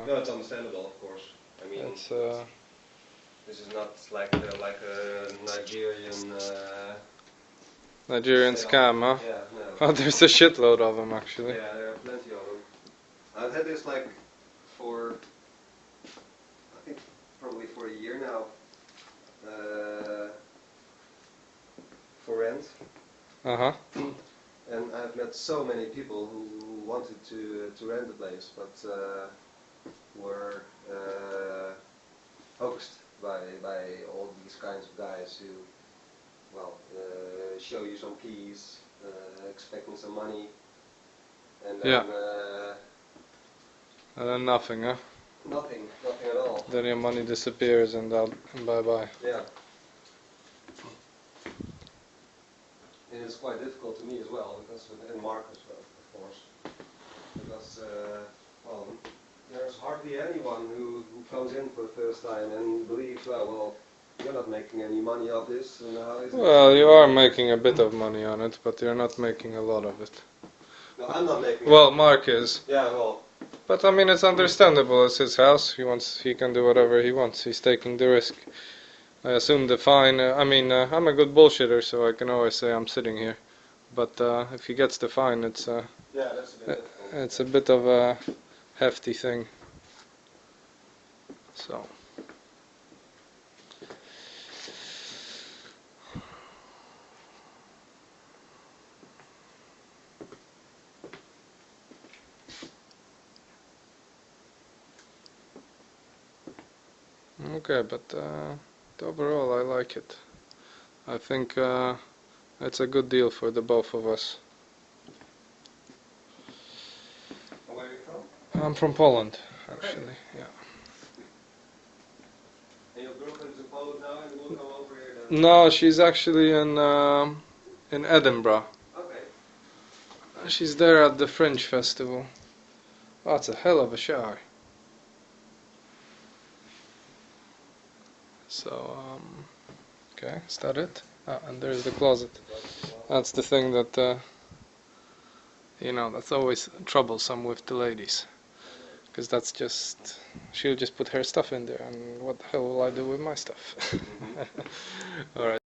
No, it's understandable, of course. I mean, It's this is not like a Nigerian. Nigerian scam, huh? Yeah, no. Oh, there's a shitload of them actually. Yeah, there are plenty of them. I've had this like for, I think, probably for a year now. For rent. Uh-huh. And I've met so many people who wanted to rent the place, but were hoaxed by all these kinds of guys who, well, show you some keys, expecting some money, and then and then nothing, huh? nothing at all. Then your money disappears and bye-bye. Yeah. And it's quite difficult to me as well, because and Mark as well, of course, because well, there's hardly anyone who comes in for the first time and believes, well, you're not making any money off this, and how is it? Well, you are making a bit of money on it, but you're not making a lot of it. No, I'm not making. Well, Mark is. Yeah, well. But I mean, it's understandable. It's his house. He can do whatever he wants. He's taking the risk. I assume the fine. I'm a good bullshitter, so I can always say I'm sitting here. But if he gets the fine, it's yeah, that's a bit difficult. It's a bit of a hefty thing. So. Okay, but overall I like it. I think it's a good deal for the both of us. Where are you from? I'm from Poland, actually. Yeah. And your girlfriend is in Poland now, and will come over here then? No, she's actually in Edinburgh. Okay. She's there at the Fringe Festival. Oh, it's a hell of a shower. So, okay, is that it? Ah, and there's the closet. That's the thing that, that's always troublesome with the ladies. Because that's just, she'll just put her stuff in there, and what the hell will I do with my stuff? Alright.